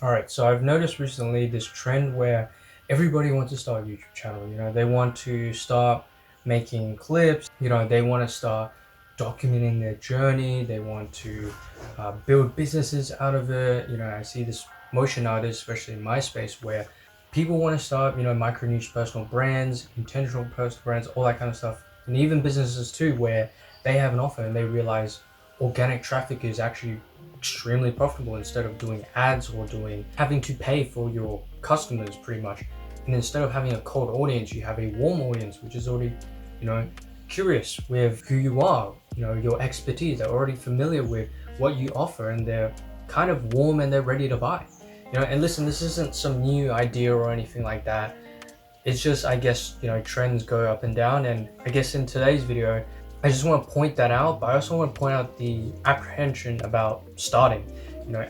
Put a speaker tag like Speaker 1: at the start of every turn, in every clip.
Speaker 1: All right, so I've noticed recently this trend where everybody wants to start a YouTube channel. They want to start making clips. They want to start documenting their journey. They want to build businesses out of it. I see this motion nowadays, especially in my space, where people want to start, micro niche personal brands, intentional personal brands, all that kind of stuff, and even businesses too, where they have an offer and they realize organic traffic is actually extremely profitable instead of doing ads or doing having to pay for your customers pretty much. And instead of having a cold audience, you have a warm audience which is already, you know, curious with who you are, your expertise. They're already familiar with what you offer and they're kind of warm and they're ready to buy. And listen, this isn't some new idea or anything like that. It's just, I guess, trends go up and down. And I guess in today's video, I just want to point that out, but I also want to point out the apprehension about starting.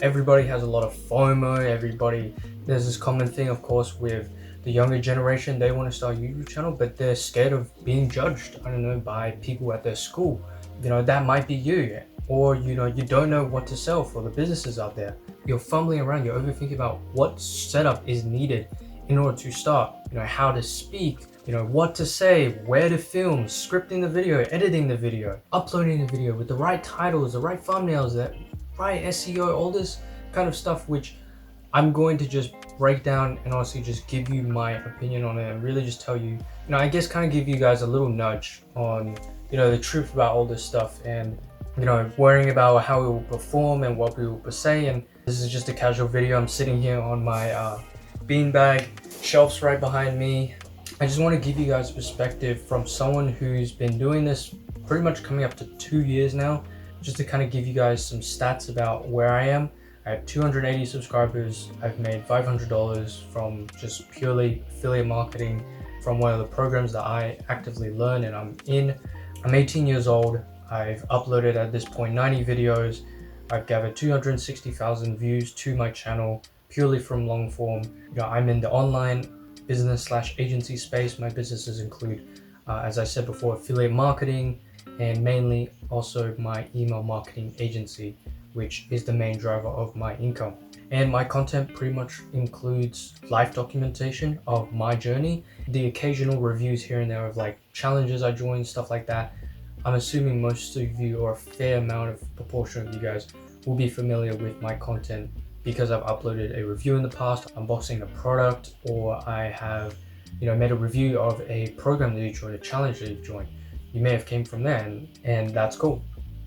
Speaker 1: Everybody has a lot of FOMO. There's this common thing, of course, with the younger generation. They want to start a YouTube channel, but they're scared of being judged, I don't know, by people at their school. That might be you. Or, you don't know what to sell for the businesses out there. You're fumbling around, you're overthinking about what setup is needed in order to start, how to speak, what to say, where to film, scripting the video, editing the video, uploading the video with the right titles, the right thumbnails, the right SEO, all this kind of stuff, which I'm going to just break down and honestly just give you my opinion on it and really just tell you, I guess kind of give you guys a little nudge on, the truth about all this stuff and, worrying about how we will perform and what we will say. And this is just a casual video. I'm sitting here on my beanbag, shelves right behind me. I just want to give you guys perspective from someone who's been doing this pretty much coming up to 2 years now, just to kind of give you guys some stats about where I am. I have 280 subscribers. I've made $500 from just purely affiliate marketing from one of the programs that I actively learn and I'm in. I'm 18 years old. I've uploaded at this point 90 videos. I've gathered 260,000 views to my channel purely from long form. I'm in the online business/agency space. My businesses include, as I said before, affiliate marketing and mainly also my email marketing agency, which is the main driver of my income. And my content pretty much includes life documentation of my journey, the occasional reviews here and there of like challenges I joined, stuff like that. I'm assuming most of you, or a fair amount of proportion of you guys, will be familiar with my content because I've uploaded a review in the past, unboxing a product, or I have, made a review of a program that you joined, a challenge that you've joined. You may have came from there, and that's cool.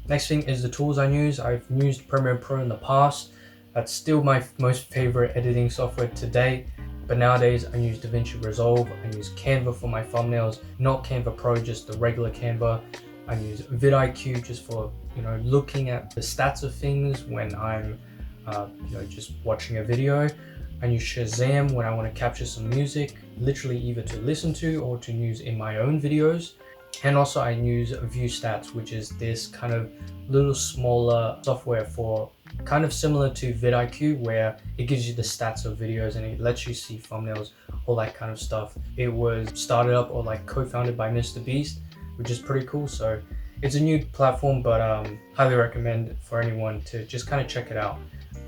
Speaker 1: Next thing is the tools I use. I've used Premiere Pro in the past. That's still my most favorite editing software to date. But nowadays I use DaVinci Resolve. I use Canva for my thumbnails, not Canva Pro, just the regular Canva. I use vidIQ just for, looking at the stats of things when I'm, just watching a video. I use Shazam when I want to capture some music, literally either to listen to or to use in my own videos. And also I use ViewStats, which is this kind of little smaller software for kind of similar to vidIQ, where it gives you the stats of videos and it lets you see thumbnails, all that kind of stuff. It was started up or like co-founded by Mr. Beast, which is pretty cool. So it's a new platform, but highly recommend for anyone to just kind of check it out.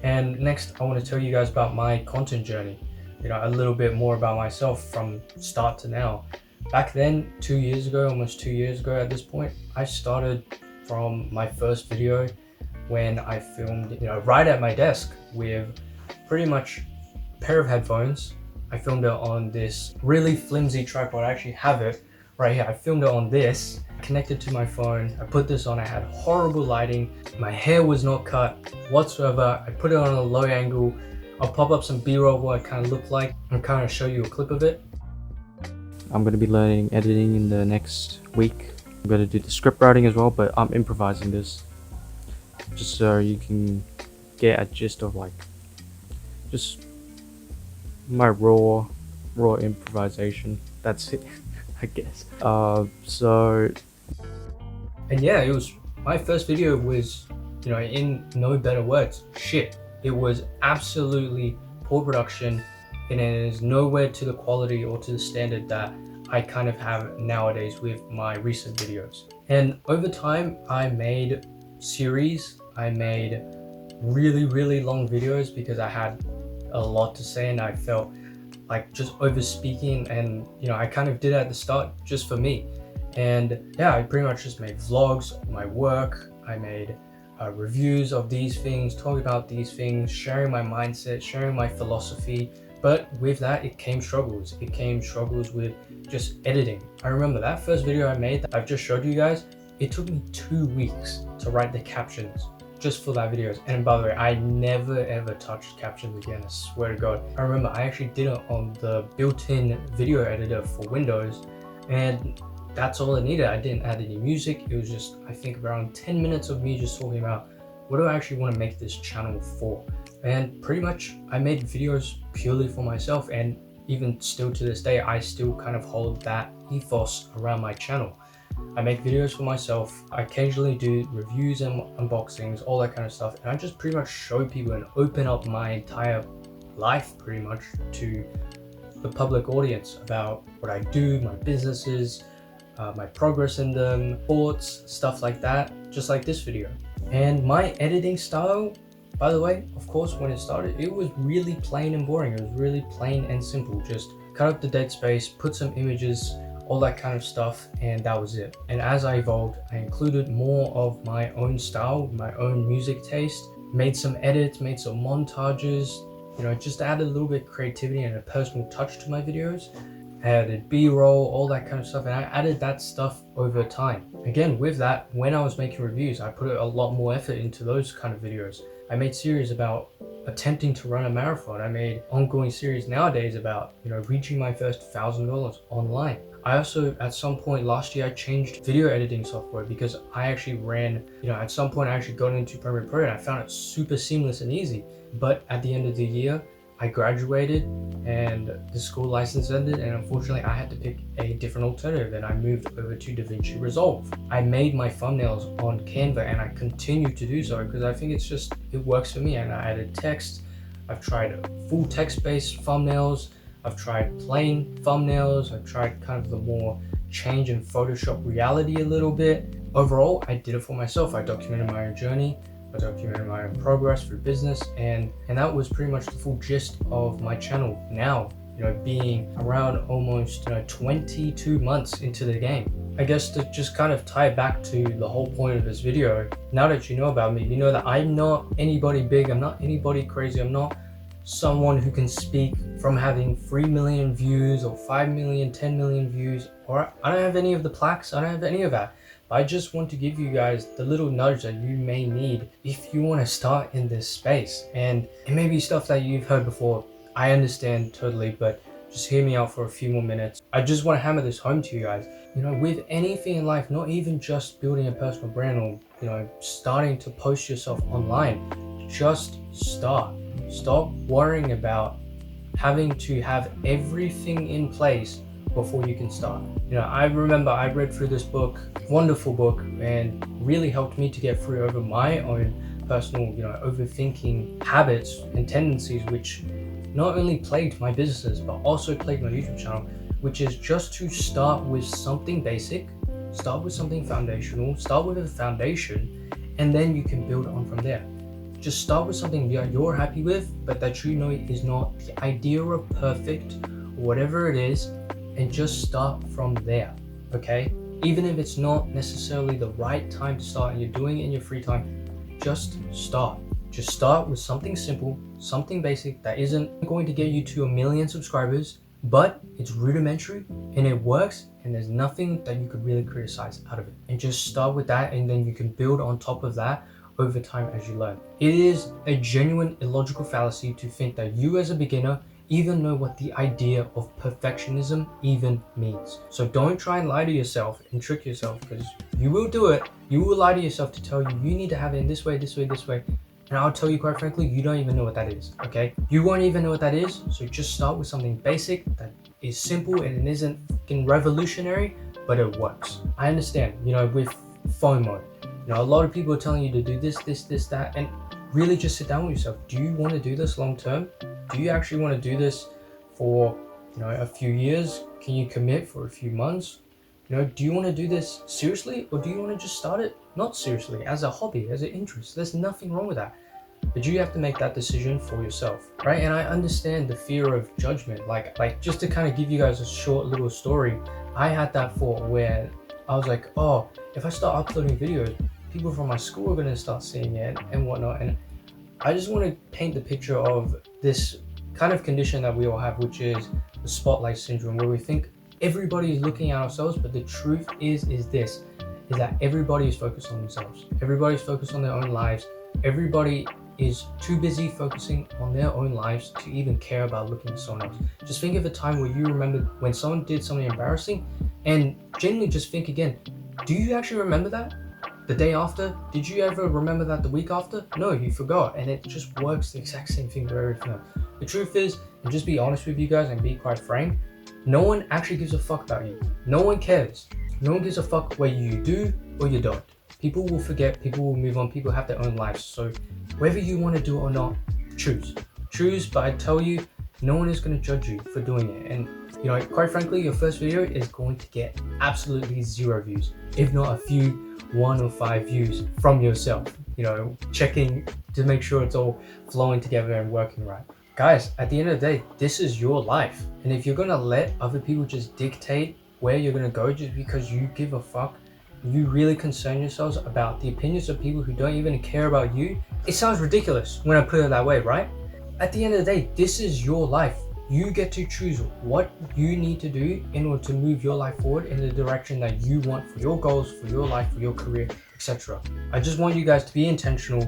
Speaker 1: And next, I want to tell you guys about my content journey, a little bit more about myself from start to now. Back then, 2 years ago, almost 2 years ago at this point, I started from my first video when I filmed, right at my desk with pretty much a pair of headphones. I filmed it on this really flimsy tripod. I actually have it right here. I filmed it on this, connected to my phone. I put this on, I had horrible lighting. My hair was not cut whatsoever. I put it on a low angle. I'll pop up some B-roll of what it kind of looked like and kind of show you a clip of it. I'm going to be learning editing in the next week. I'm going to do the script writing as well, but I'm improvising this just so you can get a gist of like just my raw improvisation. That's it. I guess. And yeah, it was my first video was, in no better words, shit. It was absolutely poor production, and it is nowhere to the quality or to the standard that I kind of have nowadays with my recent videos. And over time, I made series. I made really long videos because I had a lot to say, and I felt like just over speaking, and I kind of did it at the start just for me. And yeah, I pretty much just made vlogs of my work. I made reviews of these things, talking about these things, sharing my mindset, sharing my philosophy. But with that, it came struggles. It came struggles with just editing. I remember that first video I made that I've just showed you guys, it took me 2 weeks to write the captions just for that videos. And by the way, I never ever touched captions again, I swear to God. I remember I actually did it on the built-in video editor for Windows, and that's all I needed. I didn't add any music. It was just, I think, around 10 minutes of me just talking about what do I actually want to make this channel for. And pretty much I made videos purely for myself, and even still to this day, I still kind of hold that ethos around my channel. I make videos for myself. I occasionally do reviews and unboxings, all that kind of stuff. And I just pretty much show people and open up my entire life pretty much to the public audience about what I do, my businesses, my progress in them, thoughts, stuff like that, just like this video. And my editing style, by the way, of course, when it started, it was really plain and boring. It was really plain and simple. Just cut up the dead space, put some images, all that kind of stuff, and that was it. And as I evolved, I included more of my own style, my own music taste, made some edits, made some montages, just added a little bit of creativity and a personal touch to my videos. I added B-roll, all that kind of stuff, and I added that stuff over time. Again, with that, when I was making reviews, I put a lot more effort into those kind of videos. I made series about attempting to run a marathon. I made ongoing series nowadays about, reaching my first $1,000 online. I also, at some point last year, I changed video editing software because I actually ran, at some point I actually got into Premiere Pro and I found it super seamless and easy. But at the end of the year, I graduated and the school license ended, and unfortunately I had to pick a different alternative, and I moved over to DaVinci Resolve. I made my thumbnails on Canva, and I continue to do so because I think it works for me. And I added text. I've tried full text-based thumbnails. I've tried plain thumbnails. I've tried kind of the more change in Photoshop reality a little bit. Overall, I did it for myself. I documented my own journey. I documented my own progress through business, and that was pretty much the full gist of my channel now, being around almost 22 months into the game. I guess to just kind of tie back to the whole point of this video, now that you know about me, you know that I'm not anybody big, I'm not anybody crazy, I'm not someone who can speak from having 3 million views or 5 million, 10 million views, or I don't have any of the plaques, I don't have any of that. I just want to give you guys the little nudge that you may need if you want to start in this space. And it may be stuff that you've heard before. I understand totally, but just hear me out for a few more minutes. I just want to hammer this home to you guys. With anything in life, not even just building a personal brand or, starting to post yourself online, just start. Stop worrying about having to have everything in place before you can start. I remember I read through this book, wonderful book, and really helped me to get through over my own personal, overthinking habits and tendencies, which not only plagued my businesses, but also plagued my YouTube channel, which is just to start with something basic, start with something foundational, start with a foundation, and then you can build on from there. Just start with something that you're happy with, but that is not the idea of perfect, or whatever it is, and just start from there, okay? Even if it's not necessarily the right time to start and you're doing it in your free time, just start. Just start with something simple, something basic that isn't going to get you to 1 million subscribers, but it's rudimentary and it works, and there's nothing that you could really criticize out of it. And just start with that, and then you can build on top of that over time as you learn. It is a genuine illogical fallacy to think that you as a beginner even know what the idea of perfectionism even means. So don't try and lie to yourself and trick yourself, because you will do it. You will lie to yourself to tell you need to have it in this way, this way, this way. And I'll tell you quite frankly, you don't even know what that is, okay? You won't even know what that is, so just start with something basic that is simple and it isn't fucking revolutionary, but it works. I understand, with FOMO, a lot of people are telling you to do this, that, and really just sit down with yourself. Do you want to do this long term? Do you actually want to do this for, a few years? Can you commit for a few months? Do you want to do this seriously, or do you want to just start it not seriously, as a hobby, as an interest? There's nothing wrong with that. but you have to make that decision for yourself, right? And I understand the fear of judgment. Like just to kind of give you guys a short little story, I had that thought where I was like, oh, if I start uploading videos, people from my school are going to start seeing it and whatnot. And I just want to paint the picture of this kind of condition that we all have, which is the spotlight syndrome, where we think everybody is looking at ourselves, but the truth is that everybody is focused on themselves. Everybody's focused on their own lives. Everybody is too busy focusing on their own lives to even care about looking at someone else. Just think of a time where you remembered when someone did something embarrassing, and genuinely just think again, do you actually remember that? The day after? Did you ever remember that the week after? No, you forgot. And it just works the exact same thing for everything else. The truth is, and just be honest with you guys and be quite frank, no one actually gives a fuck about you. No one cares. No one gives a fuck whether you do or you don't. People will forget, people will move on, people have their own lives. So whether you want to do it or not, choose. Choose, but I tell you, no one is going to judge you for doing it. And you know, quite frankly, your first video is going to get absolutely 0 views, if not a few 1 or 5 views from yourself. You know, checking to make sure it's all flowing together and working right. Guys, at the end of the day, this is your life. And if you're going to let other people just dictate where you're going to go just because you give a fuck, you really concern yourselves about the opinions of people who don't even care about you, it sounds ridiculous when I put it that way, right? At the end of the day, this is your life. You get to choose what you need to do in order to move your life forward in the direction that you want for your goals, for your life, for your career, etc. I just want you guys to be intentional.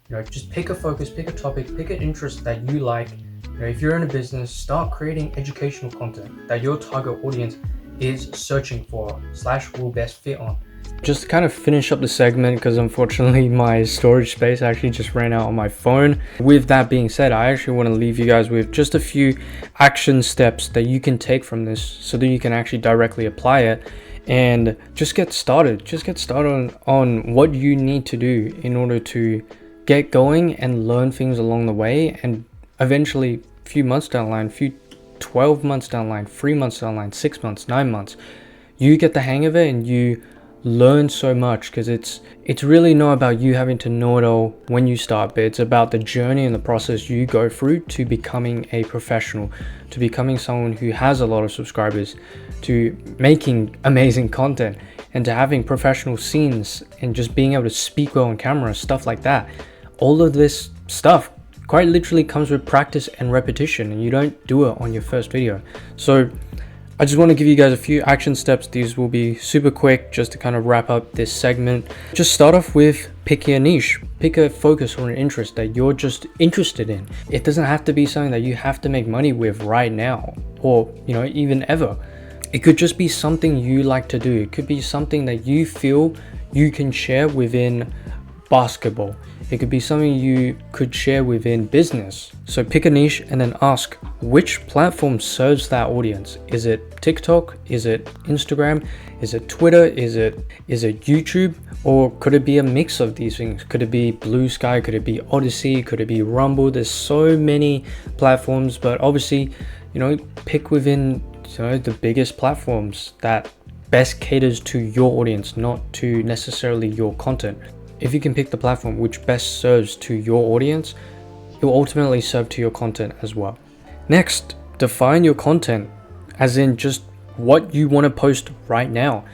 Speaker 1: You know, just pick a focus, pick a topic, pick an interest that you like. You know, if you're in a business, start creating educational content that your target audience is searching for / will best fit on. Just to kind of finish up the segment, because unfortunately my storage space actually just ran out on my phone. With that being said, I actually want to leave you guys with just a few action steps that you can take from this so that you can actually directly apply it and just get started. Just get started on what you need to do in order to get going and learn things along the way, and eventually a few months down the line, 12 months down the line, 3 months down the line, 6 months, 9 months, you get the hang of it and you learn so much, because it's really not about you having to know it all when you start, but it's about the journey and the process you go through to becoming a professional, to becoming someone who has a lot of subscribers, to making amazing content, and to having professional scenes and just being able to speak well on camera, stuff like that. All of this stuff quite literally comes with practice and repetition, and you don't do it on your first video. So I just want to give you guys a few action steps. These will be super quick just to kind of wrap up this segment. Just start off with picking a niche. Pick a focus or an interest that you're just interested in. It doesn't have to be something that you have to make money with right now, or you know, even ever. It could just be something you like to do. It could be something that you feel you can share within basketball. It could be something you could share within business. So pick a niche and then ask which platform serves that audience. Is it TikTok? Is it Instagram? Is it Twitter? Is it YouTube? Or could it be a mix of these things? Could it be Blue Sky? Could it be Odyssey? Could it be Rumble? There's so many platforms, but obviously, you know, pick within, you know, the biggest platforms that best caters to your audience, not to necessarily your content. If you can pick the platform which best serves to your audience, it will ultimately serve to your content as well. Next, define your content, as in just what you want to post right now,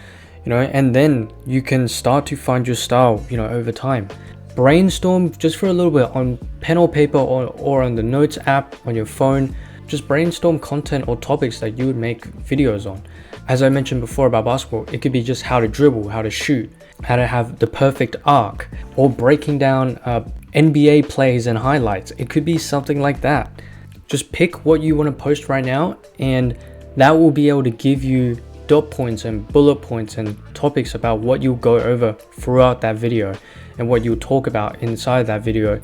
Speaker 1: you know, and then you can start to find your style, you know, over time. Brainstorm just for a little bit on pen or paper, or on the notes app on your phone. Just brainstorm content or topics that you would make videos on. As I mentioned before about basketball, it could be just how to dribble, how to shoot, how to have the perfect arc, or breaking down NBA plays and highlights. It could be something like that. Just pick what you want to post right now, and that will be able to give you dot points and bullet points and topics about what you'll go over throughout that video and what you'll talk about inside that video.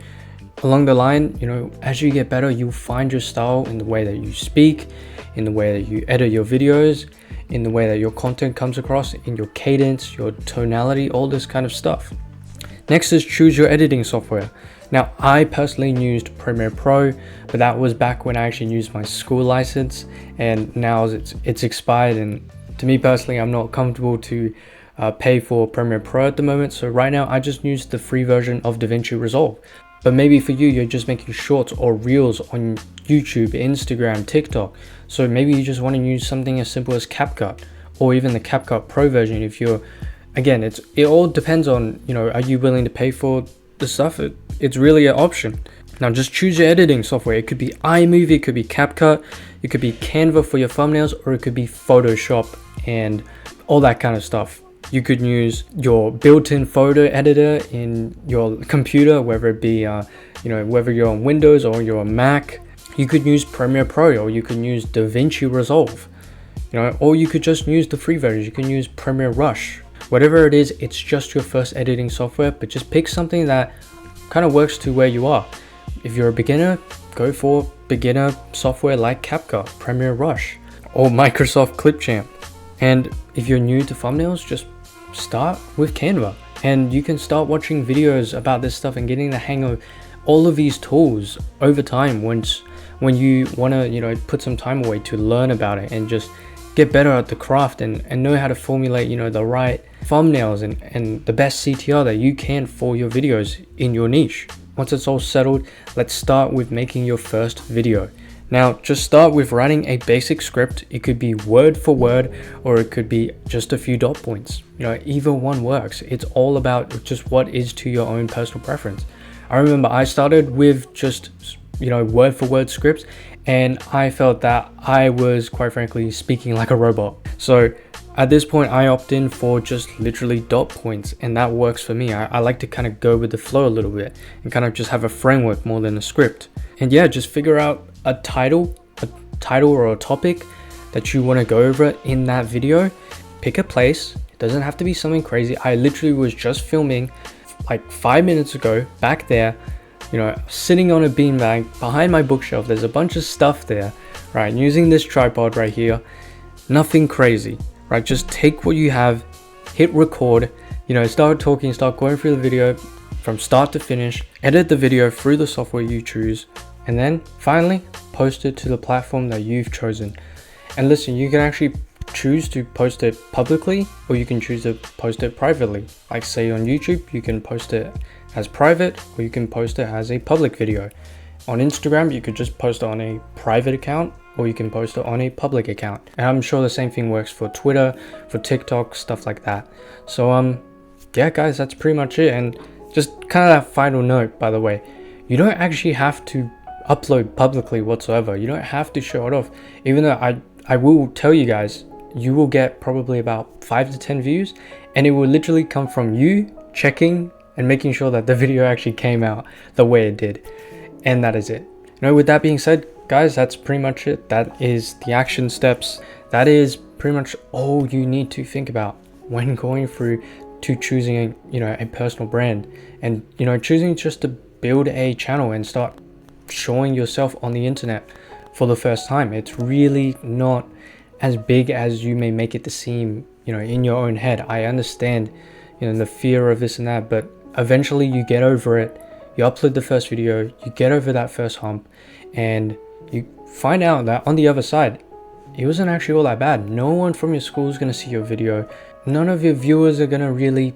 Speaker 1: Along the line, you know, as you get better, you'll find your style in the way that you speak, in the way that you edit your videos, in the way that your content comes across, in your cadence, your tonality, all this kind of stuff. Next is choose your editing software. Now, I personally used Premiere Pro, but that was back when I actually used my school license, and now it's expired, and to me personally, I'm not comfortable to pay for Premiere Pro at the moment. So right now I just use the free version of DaVinci Resolve. But maybe for you, you're just making shorts or reels on YouTube, Instagram, TikTok. So maybe you just want to use something as simple as CapCut, or even the CapCut Pro version. If you're, again, it all depends on, are you willing to pay for the stuff? It's really an option. Now just choose your editing software. It could be iMovie, it could be CapCut, it could be Canva for your thumbnails, or it could be Photoshop and all that kind of stuff. You could use your built-in photo editor in your computer, whether it be, whether you're on Windows or you're on Mac. You could use Premiere Pro, or you can use DaVinci Resolve, or you could just use the free version. You can use Premiere Rush. Whatever it is, it's just your first editing software, but just pick something that kind of works to where you are. If you're a beginner, go for beginner software like CapCut, Premiere Rush, or Microsoft Clipchamp. And if you're new to thumbnails, just start with Canva, and you can start watching videos about this stuff and getting the hang of all of these tools over time when you want to put some time away to learn about it and just get better at the craft and know how to formulate the right thumbnails and the best CTR that you can for your videos in your niche. Once it's all settled, let's start with making your first video. Now, just start with writing a basic script. It could be word for word, or it could be just a few dot points. Either one works. It's all about just what is to your own personal preference. I remember I started with just, word for word scripts, and I felt that I was, quite frankly, speaking like a robot. So at this point, I opt in for just literally dot points, and that works for me. I like to kind of go with the flow a little bit and kind of just have a framework more than a script. And yeah, just figure out a title or a topic that you want to go over in that video. Pick a place. It doesn't have to be something crazy. I literally was just filming like 5 minutes ago back there, sitting on a beanbag behind my bookshelf. There's a bunch of stuff there, right? Using this tripod right here. Nothing crazy, right? Just take what you have, hit record, start talking, start going through the video from start to finish, edit the video through the software you choose, and then finally post it to the platform that you've chosen. And listen, you can actually choose to post it publicly, or you can choose to post it privately. Like say on YouTube, you can post it as private, or you can post it as a public video. On Instagram, you could just post it on a private account, or you can post it on a public account. And I'm sure the same thing works for Twitter, for TikTok, stuff like that. So yeah guys, that's pretty much it. And just kind of that final note, by the way, you don't actually have to upload publicly whatsoever. You don't have to show it off. Even though I will tell you guys, you will get probably about 5 to 10 views, and it will literally come from you checking and making sure that the video actually came out the way it did. And that is it. With that being said, guys, that's pretty much it. That is the action steps. That is pretty much all you need to think about when going through to choosing a personal brand, and choosing just to build a channel and start showing yourself on the internet for the first time. It's really not as big as you may make it to seem, in your own head. I understand, the fear of this and that, but eventually you get over it. You upload the first video, you get over that first hump, and you find out that on the other side, it wasn't actually all that bad. No one from your school is going to see your video. None of your viewers are going to really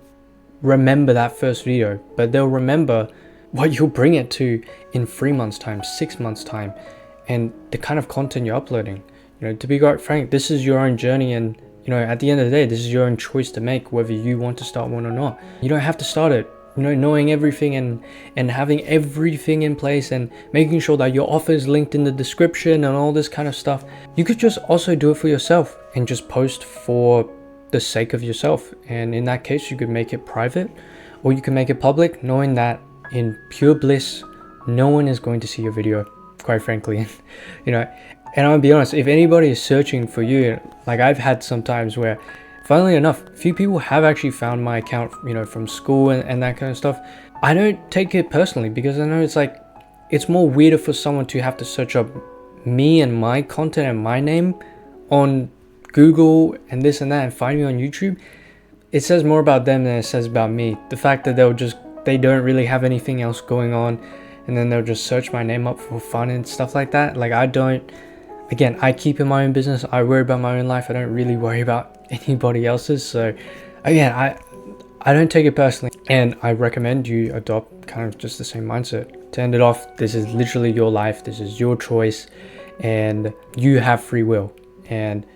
Speaker 1: remember that first video, but they'll remember what you'll bring it to in 3 months time, 6 months time, and the kind of content you're uploading. To be quite frank, this is your own journey, and at the end of the day, this is your own choice to make whether you want to start one or not. You don't have to start it knowing everything and having everything in place and making sure that your offer is linked in the description and all this kind of stuff. You could just also do it for yourself and just post for the sake of yourself. And in that case, you could make it private, or you can make it public, knowing that in pure bliss, no one is going to see your video, quite frankly. And I'll be honest, if anybody is searching for you, like I've had some times where, funnily enough, a few people have actually found my account, from school and that kind of stuff. I don't take it personally, because I know it's more weirder for someone to have to search up me and my content and my name on Google and this and that and find me on YouTube. It says more about them than it says about me. The fact that they don't really have anything else going on, and then they'll just search my name up for fun and stuff like that. Again, I keep in my own business. I worry about my own life. I don't really worry about anybody else's. So again, I don't take it personally, and I recommend you adopt kind of just the same mindset. to end it off, this is literally your life. This is your choice, and you have free will. And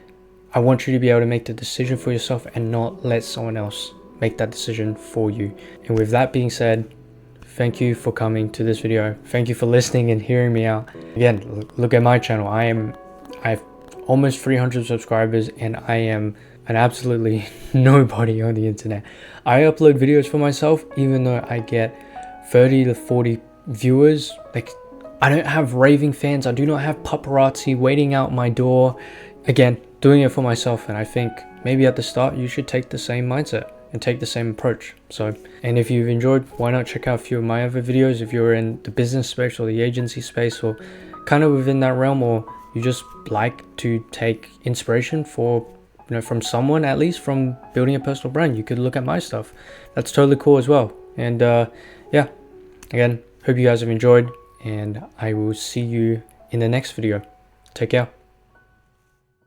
Speaker 1: I want you to be able to make the decision for yourself and not let someone else make that decision for you. And with that being said, thank you for coming to this video. Thank you for listening and hearing me out. Again, look at my channel. I have almost 300 subscribers, and I am an absolutely nobody on the internet. I upload videos for myself, even though I get 30 to 40 viewers. Like, I don't have raving fans. I do not have paparazzi waiting out my door. Again, doing it for myself. And I think maybe at the start you should take the same mindset and take the same approach. So, and if you've enjoyed, why not check out a few of my other videos if you're in the business space or the agency space, or kind of within that realm, or you just like to take inspiration for, you know, from someone, at least from building a personal brand. You could look at my stuff. That's totally cool as well. And yeah, again, hope you guys have enjoyed, and I will see you in the next video. Take care.